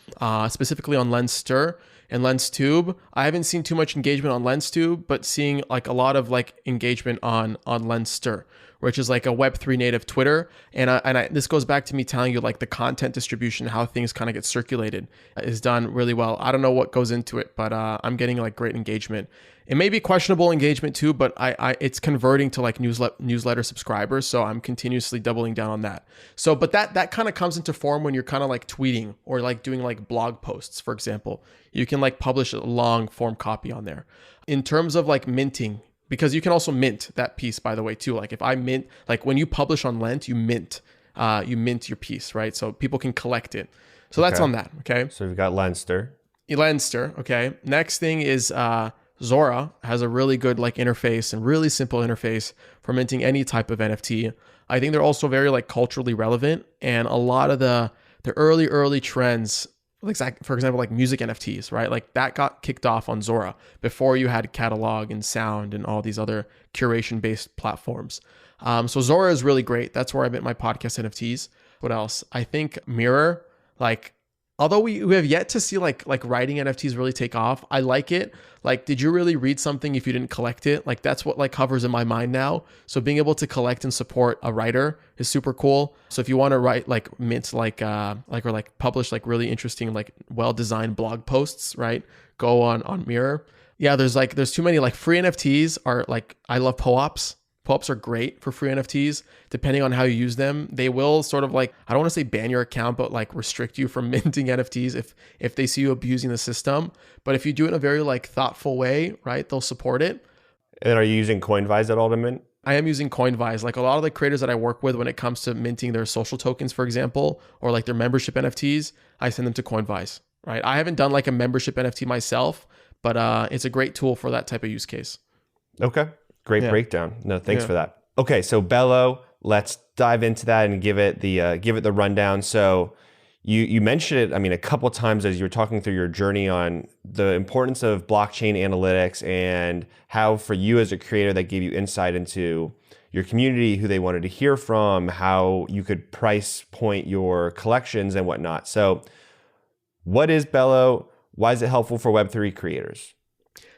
specifically on Lenster and LensTube. I haven't seen too much engagement on LensTube, but seeing like a lot of like engagement on Lenster, which is like a Web3 native Twitter. And this goes back to me telling you like the content distribution, how things kind of get circulated is done really well. I don't know what goes into it, but I'm getting like great engagement. It may be questionable engagement too, but it's converting to like newsletter subscribers. So I'm continuously doubling down on that. So, but that kind of comes into form when you're kind of like tweeting or like doing like blog posts, for example. You can like publish a long form copy on there. In terms of like minting, because you can also mint that piece, by the way, too. Like if I mint, like when you publish on Lent, you mint your piece, right? So people can collect it. So that's on that, okay? So we've got Lenster. Okay. Next thing is Zora has a really good like interface and really simple interface for minting any type of NFT. I think they're also very like culturally relevant, and a lot of the early trends, like for example, like music NFTs, right? Like that got kicked off on Zora before you had catalog and sound and all these other curation-based platforms. So Zora is really great. That's where I mint my podcast NFTs. What else? I think Mirror, like Although we have yet to see like writing NFTs really take off. I like it. Like, did you really read something if you didn't collect it? Like, that's what like hovers in my mind now. So being able to collect and support a writer is super cool. So if you want to write like mint or like publish like really interesting like well-designed blog posts, right? Go on Mirror. Yeah, there's too many like free NFTs are like, I love POAPs. POAPs are great for free NFTs. Depending on how you use them, they will sort of like, I don't want to say ban your account, but like restrict you from minting NFTs if they see you abusing the system. But if you do it in a very like thoughtful way, right, they'll support it. And are you using Coinvise at all to mint? I am using Coinvise. Like a lot of the creators that I work with when it comes to minting their social tokens, for example, or like their membership NFTs, I send them to Coinvise, right? I haven't done like a membership NFT myself, but it's a great tool for that type of use case. Okay. Great breakdown. No, thanks for that. Okay, so Bello, let's dive into that and give it the rundown. So you mentioned it, I mean, a couple of times as you were talking through your journey on the importance of blockchain analytics and how for you as a creator that gave you insight into your community, who they wanted to hear from, how you could price point your collections and whatnot. So what is Bello? Why is it helpful for Web3 creators?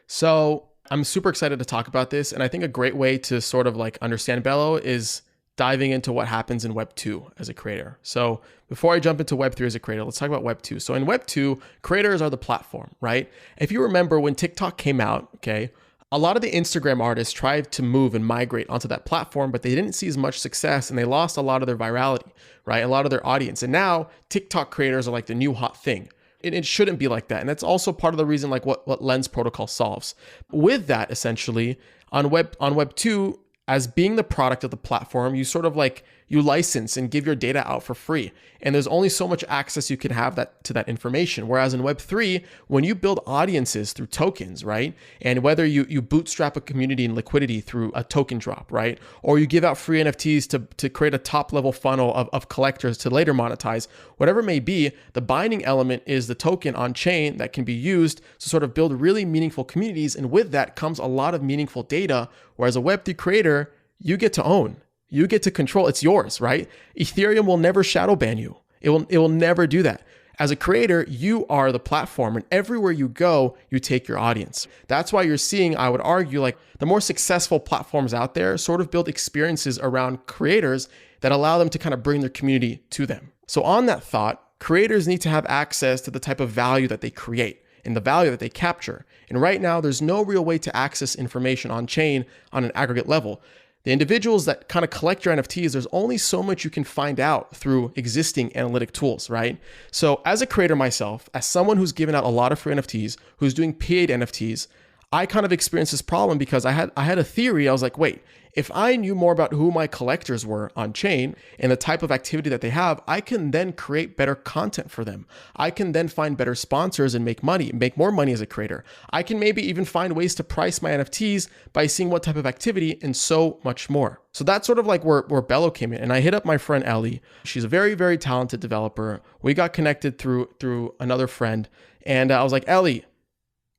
So I'm super excited to talk about this. And I think a great way to sort of like understand Bello is diving into what happens in Web 2 as a creator. So before I jump into Web 3 as a creator, let's talk about Web 2. So in Web 2, creators are the platform, right? If you remember when TikTok came out, okay, a lot of the Instagram artists tried to move and migrate onto that platform, but they didn't see as much success and they lost a lot of their virality, right? A lot of their audience. And now TikTok creators are like the new hot thing. It shouldn't be like that. And that's also part of the reason like what Lens protocol solves. With that, essentially, on Web 2, as being the product of the platform, you sort of like you license and give your data out for free. And there's only so much access you can have to that information. Whereas in Web3, when you build audiences through tokens, right? And whether you bootstrap a community and liquidity through a token drop, right? Or you give out free NFTs to create a top level funnel of collectors to later monetize, whatever it may be, the binding element is the token on chain that can be used to sort of build really meaningful communities. And with that comes a lot of meaningful data. Whereas a Web3 creator, you get to own. You get to control. It's yours, right? Ethereum will never shadow ban you. It will never do that. As a creator, you are the platform, and everywhere you go, you take your audience. That's why you're seeing, I would argue, like the more successful platforms out there sort of build experiences around creators that allow them to kind of bring their community to them. So on that thought, creators need to have access to the type of value that they create and the value that they capture. And right now, there's no real way to access information on chain on an aggregate level. The individuals that kind of collect your NFTs, there's only so much you can find out through existing analytic tools, right? So as a creator myself, as someone who's given out a lot of free NFTs, who's doing paid NFTs, I kind of experienced this problem because I had a theory. I was like, wait, if I knew more about who my collectors were on chain and the type of activity that they have, I can then create better content for them. I can then find better sponsors and make more money as a creator. I can maybe even find ways to price my NFTs by seeing what type of activity and so much more. So that's sort of like where Bello came in. And I hit up my friend Ellie. She's a very, very talented developer. We got connected through another friend. And I was like, Ellie,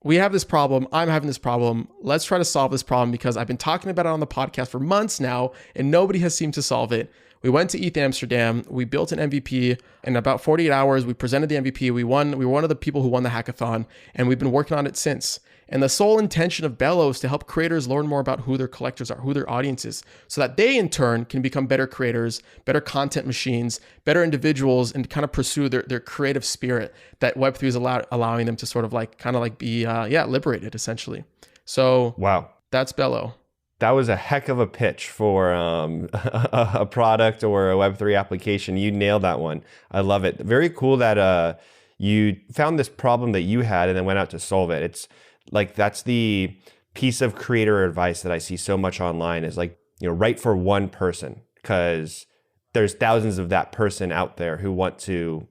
we have this problem. I'm having this problem. Let's try to solve this problem because I've been talking about it on the podcast for months now and nobody has seemed to solve it. We went to ETH Amsterdam. We built an MVP. In about 48 hours, we presented the MVP. We won. We were one of the people who won the hackathon and we've been working on it since. And the sole intention of Bello is to help creators learn more about who their collectors are, who their audience is, so that they in turn can become better creators, better content machines, better individuals, and kind of pursue their creative spirit that Web3 is allowing them to sort of like kind of like be liberated essentially. So wow, that's Bello. That was a heck of a pitch for a product or a Web3 application. You nailed that one. I love it. Very cool that you found this problem that you had and then went out to solve it. It's like that's the piece of creator advice that I see so much online is like, write for one person because there's thousands of that person out there who want to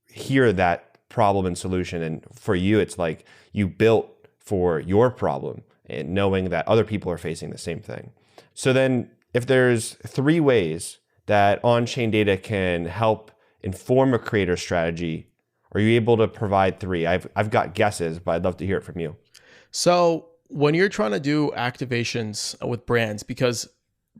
hear that problem and solution. And for you, it's like you built for your problem and knowing that other people are facing the same thing. So then if there's 3 ways that on-chain data can help inform a creator strategy, are you able to provide 3? I've got guesses, but I'd love to hear it from you. So when you're trying to do activations with brands, because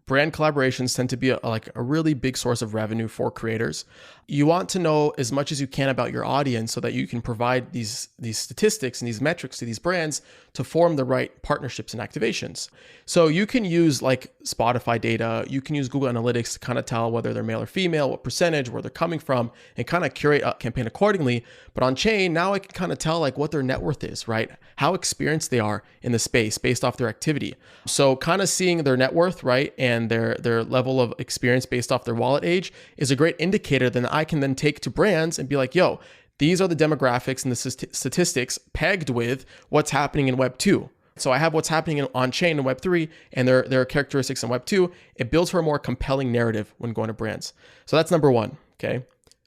brand collaborations tend to be like a really big source of revenue for creators. You want to know as much as you can about your audience so that you can provide these statistics and these metrics to these brands to form the right partnerships and activations. So you can use like Spotify data, you can use Google Analytics to kind of tell whether they're male or female, what percentage, where they're coming from, and kind of curate a campaign accordingly. But on chain, now I can kind of tell like what their net worth is, right? How experienced they are in the space based off their activity. So kind of seeing their net worth, right, and their level of experience based off their wallet age is a great indicator that I can then take to brands and be like, yo, these are the demographics and the statistics pegged with what's happening in Web 2. So I have what's happening on chain in Web 3 and their characteristics in Web 2. It builds for a more compelling narrative when going to brands. So that's number one, okay?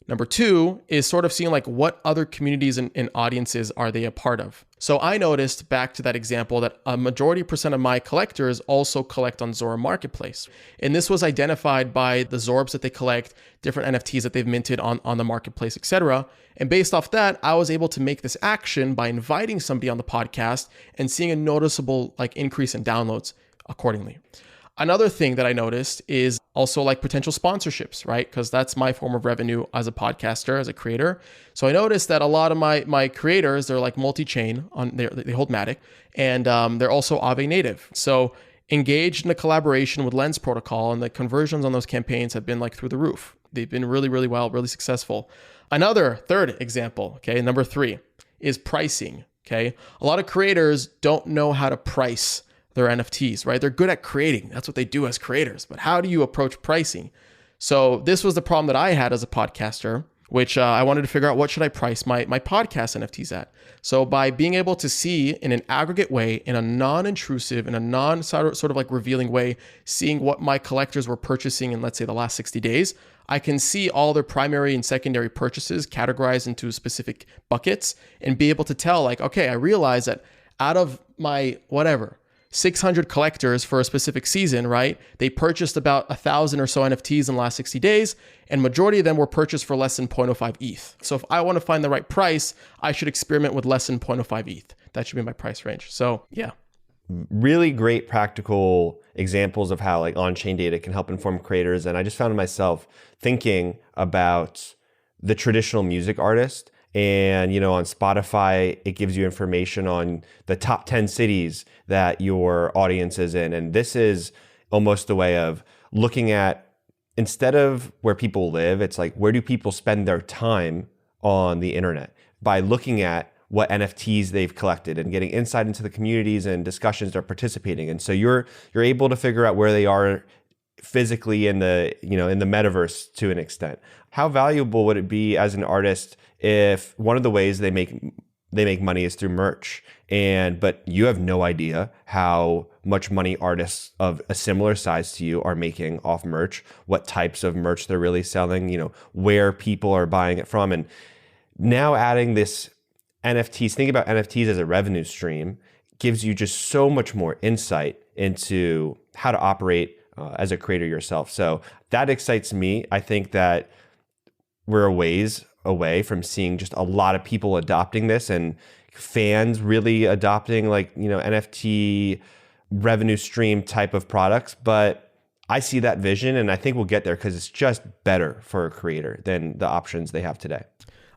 Number two is sort of seeing like what other communities and audiences are they a part of. So I noticed, back to that example, that a majority percent of my collectors also collect on Zora Marketplace. And this was identified by the Zorbs that they collect, different NFTs that they've minted on the marketplace, etc. And based off that, I was able to make this action by inviting somebody on the podcast and seeing a noticeable like increase in downloads accordingly. Another thing that I noticed is also like potential sponsorships, right? Because that's my form of revenue as a podcaster, as a creator. So I noticed that a lot of my creators, they're like multi-chain, they hold Matic, and they're also Aave native. So engaged in a collaboration with Lens Protocol, and the conversions on those campaigns have been like through the roof. They've been really, really well, really successful. Another third example, okay, number three, is pricing, okay? A lot of creators don't know how to price their NFTs, right? They're good at creating. That's what they do as creators. But how do you approach pricing? So this was the problem that I had as a podcaster, which I wanted to figure out, what should I price my podcast NFTs at? So by being able to see in an aggregate way, in a non-intrusive, in a non-sort of like revealing way, seeing what my collectors were purchasing in, let's say, the last 60 days, I can see all their primary and secondary purchases categorized into specific buckets and be able to tell like, okay, I realize that out of my 600 collectors for a specific season, right? They purchased about 1,000 or so NFTs in the last 60 days, and majority of them were purchased for less than 0.05 ETH. So if I want to find the right price, I should experiment with less than 0.05 ETH. That should be my price range. So yeah. Really great practical examples of how like on-chain data can help inform creators. And I just found myself thinking about the traditional music artist. And, on Spotify, it gives you information on the top 10 cities that your audience is in. And this is almost a way of looking at, instead of where people live, it's like, where do people spend their time on the internet? By looking at what NFTs they've collected and getting insight into the communities and discussions they're participating in. So you're able to figure out where they are physically in the metaverse to an extent. How valuable would it be as an artist if one of the ways they make money is through merch, but you have no idea how much money artists of a similar size to you are making off merch, what types of merch they're really selling, where people are buying it from. And now adding this NFTs, thinking about NFTs as a revenue stream gives you just so much more insight into how to operate as a creator yourself. So that excites me. I think that we're a ways away from seeing just a lot of people adopting this and fans really adopting NFT revenue stream type of products. But I see that vision, and I think we'll get there because it's just better for a creator than the options they have today.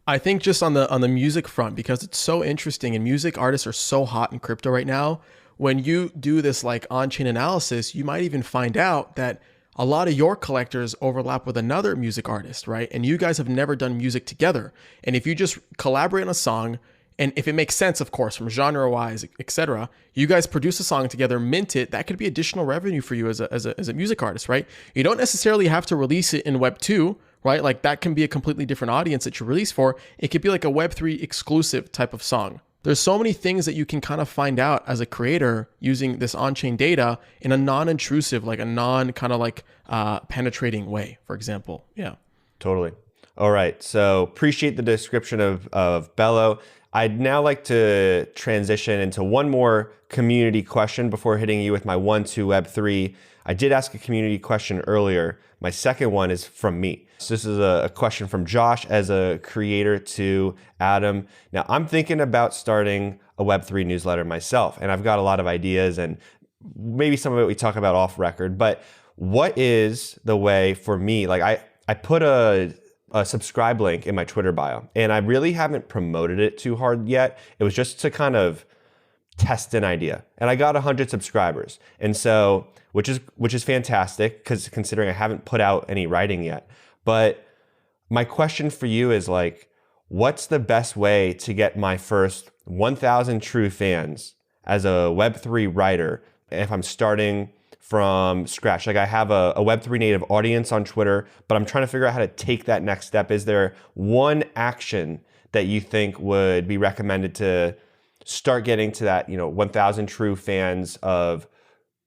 I think just on the music front, because it's so interesting and music artists are so hot in crypto right now, when you do this like on-chain analysis, you might even find out that a lot of your collectors overlap with another music artist, right? And you guys have never done music together. And if you just collaborate on a song, and if it makes sense, of course, from genre-wise, etc., you guys produce a song together, mint it, that could be additional revenue for you as a music artist, right? You don't necessarily have to release it in Web 2, right? Like that can be a completely different audience that you release for. It could be like a Web 3 exclusive type of song. There's so many things that you can kind of find out as a creator using this on-chain data in a non-intrusive, like a penetrating way, for example. Yeah. Totally. All right. So appreciate the description of Bello. I'd now like to transition into one more community question before hitting you with my 1-2 Web3. I did ask a community question earlier. My second one is from me. So this is a question from Josh as a creator to Adam. Now, I'm thinking about starting a Web3 newsletter myself, and I've got a lot of ideas, and maybe some of it we talk about off record. But what is the way for me? Like I put a subscribe link in my Twitter bio, and I really haven't promoted it too hard yet. It was just to kind of test an idea, and I got 100 subscribers, and so which is fantastic because considering I haven't put out any writing yet. But my question for you is like, what's the best way to get my first 1,000 true fans as a Web3 writer if I'm starting from scratch? Like I have a Web3 native audience on Twitter, but I'm trying to figure out how to take that next step. Is there one action that you think would be recommended to start getting to that, 1,000 true fans of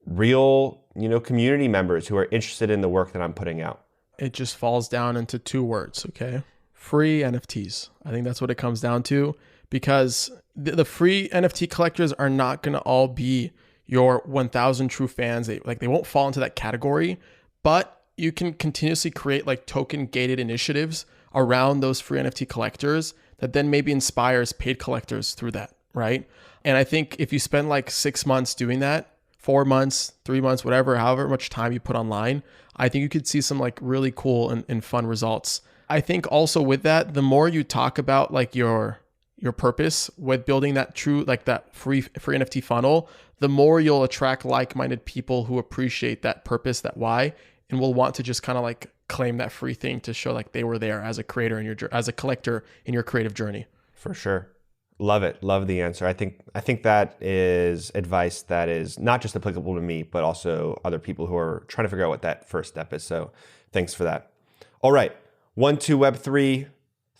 real, community members who are interested in the work that I'm putting out? It just falls down into two words, okay? Free NFTs. I think that's what it comes down to, because the free NFT collectors are not going to all be your 1,000 true fans. They won't fall into that category, but you can continuously create like token gated initiatives around those free NFT collectors that then maybe inspires paid collectors through that, right? And I think if you spend like 6 months doing that, 4 months, 3 months, whatever, however much time you put online, I think you could see some like really cool and fun results. I think also with that, the more you talk about like your purpose with building that true, like that free NFT funnel, the more you'll attract like-minded people who appreciate that purpose, that why, and will want to just kind of like claim that free thing to show like they were there as a creator as a collector in your creative journey. For sure. Love it. Love the answer. I think that is advice that is not just applicable to me, but also other people who are trying to figure out what that first step is. So thanks for that. All right. 1, 2, Web3.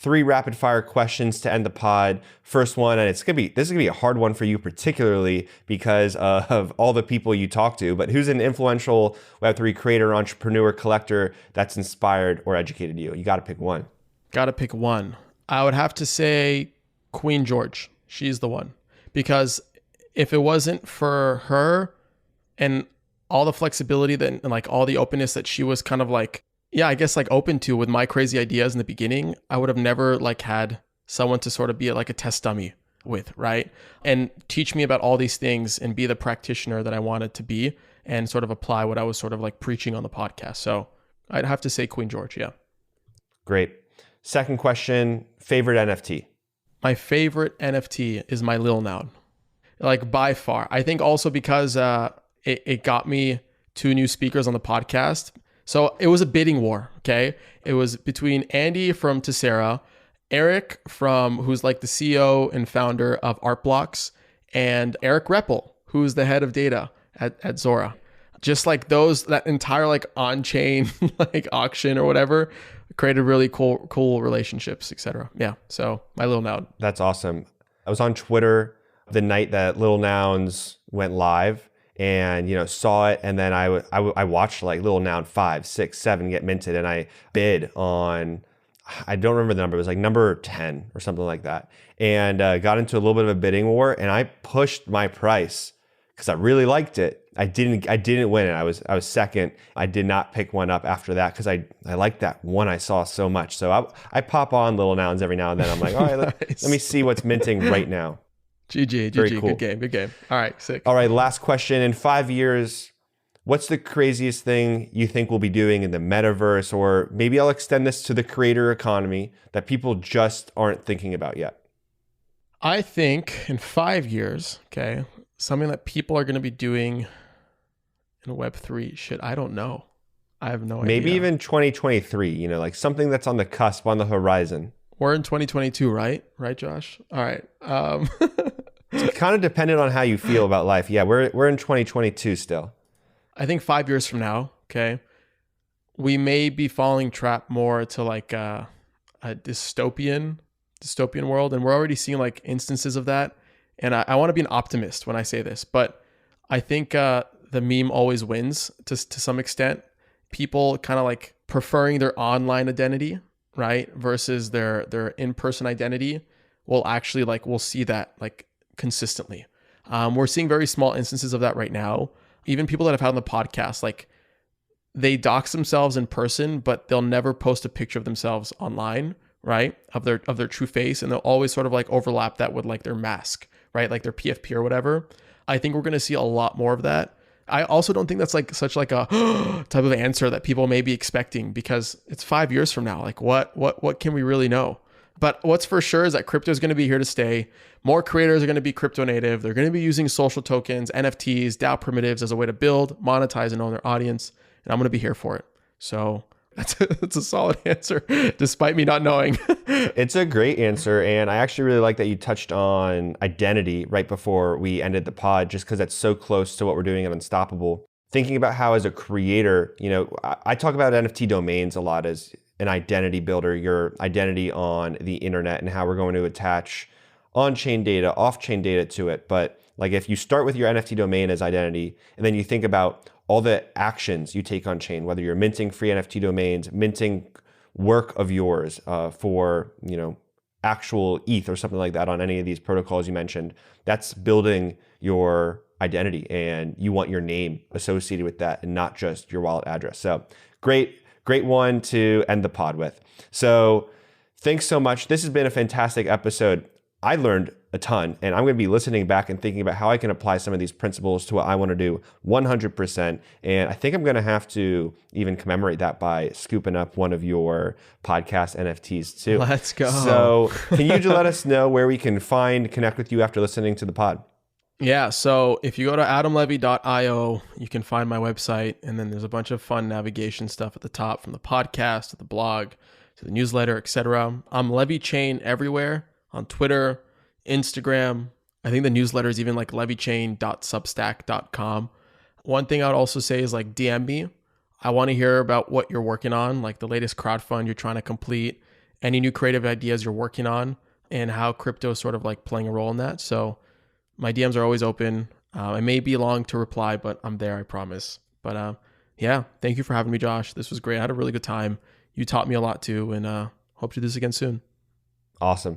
3 rapid fire questions to end the pod. First one, and this is gonna be a hard one for you, particularly because of all the people you talk to, but who's an influential Web3 creator, entrepreneur, collector that's inspired or educated you? You gotta pick one. Gotta pick one. I would have to say Queen George. She's the one. Because if it wasn't for her and all the flexibility and like all the openness that she was kind of like, I guess like open to with my crazy ideas in the beginning, I would have never like had someone to sort of be like a test dummy with, right? And teach me about all these things and be the practitioner that I wanted to be and sort of apply what I was sort of like preaching on the podcast. So I'd have to say Queen George, yeah. Great. Second question, favorite NFT? My favorite NFT is my Lil Noun, like by far. I think also because it got me 2 new speakers on the podcast. So it was a bidding war, okay? It was between Andy from Tessera, Eric who's like the CEO and founder of Art Blocks, and Eric Reppel, who's the head of data at Zora. Just like that entire like on-chain like auction or whatever created really cool relationships, etc. Yeah, so my Lil Noun. That's awesome. I was on Twitter the night that Lil Nouns went live, and saw it, and then I watched like Lil Noun 5, 6, 7 get minted, and I bid on, I don't remember the number, it was like number 10 or something like that, and got into a little bit of a bidding war, and I pushed my price because I really liked it. I didn't win it. I was second. I did not pick one up after that because I liked that one I saw so much. So I pop on Lil Nouns every now and then. I'm like, all right, Nice. let me see what's minting right now. GG, cool. Good game. All right, sick. All right, last question. In 5 years, what's the craziest thing you think we'll be doing in the metaverse? Or maybe I'll extend this to the creator economy that people just aren't thinking about yet. I think in 5 years, okay, something that people are going to be doing in Web3, shit, I don't know. I have no idea. Maybe even 2023, like something that's on the cusp, on the horizon. We're in 2022, right? Right, Josh? All right. It's kind of dependent on how you feel about life. Yeah, we're in 2022 still. I think 5 years from now, okay, we may be falling trap more to like a dystopian world, and we're already seeing like instances of that. And I want to be an optimist when I say this, but I think the meme always wins to some extent. People kind of like preferring their online identity, right, versus their in-person identity we'll see that like consistently. We're seeing very small instances of that right now. Even people that I've had on the podcast, like they dox themselves in person, but they'll never post a picture of themselves online, right, of their true face, and they'll always sort of like overlap that with like their mask, right, like their PFP or whatever. I think we're going to see a lot more of that. I also don't think that's like such like a type of answer that people may be expecting, because it's 5 years from now. Like what can we really know? But what's for sure is that crypto is going to be here to stay. More creators are going to be crypto native. They're going to be using social tokens, NFTs, DAO primitives as a way to build, monetize, and own their audience. And I'm going to be here for it. So that's a solid answer, despite me not knowing. It's a great answer. And I actually really like that you touched on identity right before we ended the pod, just because that's so close to what we're doing at Unstoppable. Thinking about how as a creator, I talk about NFT domains a lot as an identity builder, your identity on the internet, and how we're going to attach on-chain data, off-chain data to it. But like if you start with your NFT domain as identity, and then you think about all the actions you take on chain, whether you're minting free NFT domains, minting work of yours for actual ETH or something like that on any of these protocols you mentioned, that's building your identity, and you want your name associated with that and not just your wallet address. So great one to end the pod with. So thanks so much. This has been a fantastic episode. I learned a ton, and I'm going to be listening back and thinking about how I can apply some of these principles to what I want to do 100%. And I think I'm going to have to even commemorate that by scooping up one of your podcast NFTs too. Let's go. So can you let us know where we can connect with you after listening to the pod? Yeah, so if you go to adamlevy.io, you can find my website, and then there's a bunch of fun navigation stuff at the top, from the podcast to the blog to the newsletter, etc. I'm Levy Chain everywhere, on Twitter, Instagram. I think the newsletter is even like levychain.substack.com. One thing I would also say is like DM me. I want to hear about what you're working on, like the latest crowdfund you're trying to complete, any new creative ideas you're working on, and how crypto is sort of like playing a role in that. So my DMs are always open. It may be long to reply, but I'm there, I promise. But yeah, thank you for having me, Josh. This was great. I had a really good time. You taught me a lot too, and hope to do this again soon. Awesome.